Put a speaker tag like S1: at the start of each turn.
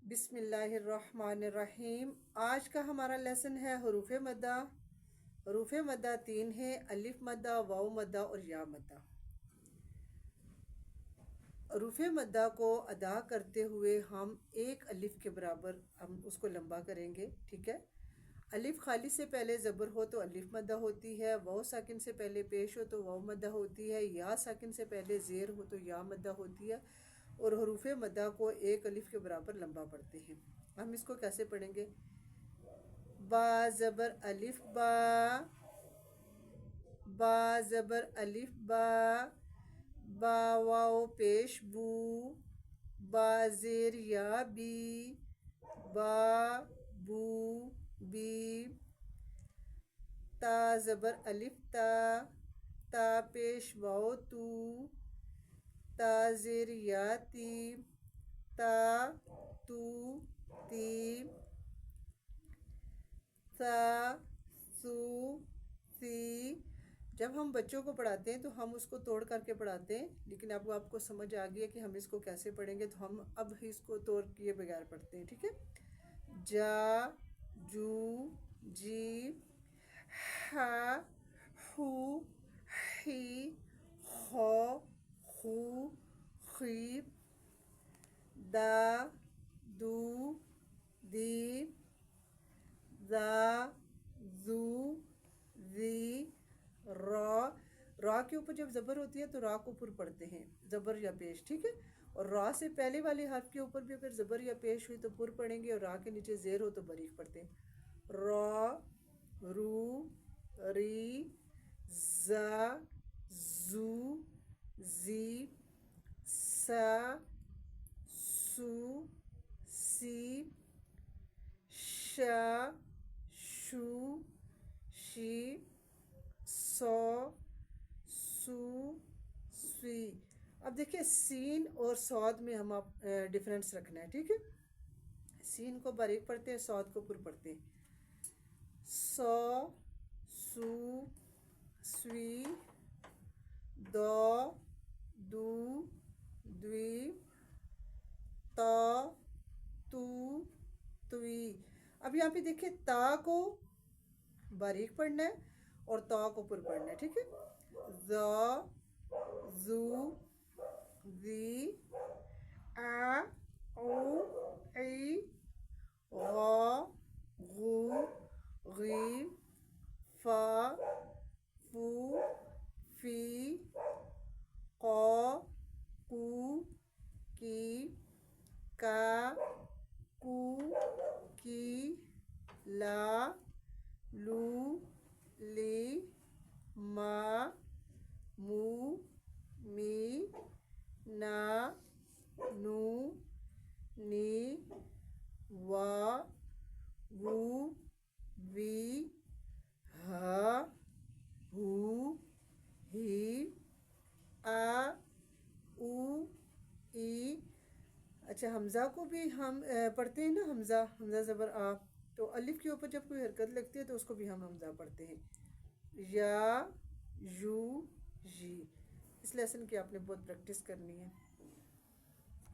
S1: بسم اللہ الرحمن الرحیم۔ آج کا ہمارا لیسن ہے حروف مدہ۔ حروف مدہ 3 ہیں: الف مدہ، واو مدہ اور یا مدہ۔ حروف مدہ کو ادا کرتے ہوئے ہم ایک الف کے برابر ہم اس کو لمبا کریں گے، ٹھیک ہے؟ الف خالی سے پہلے زبر ہو تو الف مدہ ہوتی ہے، واو ساکن سے پہلے پیش ہو تو واو مدہ ہوتی ہے، یا ساکن سے پہلے زیر ہو تو یا مدہ ہوتی ہے، اور حروف مدہ کو ایک الف کے برابر لمبا پڑھتے ہیں۔ ہم اس کو کیسے پڑھیں گے؟ با زبر الف با، با زبر الف با، با واو پیش بو، با زیر یا بی، با بو بی، تا زبر الف تا، تا پیش واو تو، تا زیر یا تی، تا تو تی، تا سو سی۔ جب ہم بچوں کو پڑھاتے ہیں تو ہم اس کو توڑ کر کے پڑھاتے ہیں، لیکن اب آپ کو سمجھ آ گئی ہے کہ ہم اس کو کیسے پڑھیں گے، تو ہم اب ہی اس کو توڑ کیے بغیر پڑھتے ہیں، ٹھیک ہے؟ جا، جو، جی، ہا، ہو، ہی، ہو، خو، خی، دا، دو، دی، زا، زو، زی، را۔ را کے اوپر جب زبر ہوتی ہے تو را کو پر پڑھتے ہیں، زبر یا پیش، ٹھیک ہے؟ اور را سے پہلے والے حرف کے اوپر بھی اگر زبر یا پیش ہوئی تو پر پڑھیں گے، اور را کے نیچے زیر ہو تو باریک پڑھتے ہیں۔ را، رو، ری، زا، زو، زی، سا، سو، سی، شا، شو، شی، سو، سو، سوی۔ اب دیکھیں سین اور صاد میں ہم ڈفرینس رکھنا ہے، ٹھیک ہے؟ سین کو باریک پڑھتے ہیں، صاد کو پر پڑھتے ہیں۔ سو، سو، سوی، دو، دو، دوی، تا، تو، توی۔ اب یہاں پہ دیکھیں تا کو باریک پڑھنا ہے اور تا کو پر پڑھنا ہے، ٹھیک ہے؟ زا، زو، زی، آ، او، ای، غا، غو، غی، فا، فو، فی، قا، قو، کی، کا، کو، کی، لا، لو، لی، ما، مو، می، نا، نو، نی، وا، وو، وی، ہا، ہو، ہی، آ، او، ای۔ اچھا حمزہ کو بھی ہم پڑھتے ہیں نا، حمزہ زبر آ، تو الف کے اوپر جب کوئی حرکت لگتی ہے تو اس کو بھی ہم حمزہ پڑھتے ہیں، یا، یو، جی۔ اس لیسن کی آپ نے بہت پریکٹس کرنی ہے۔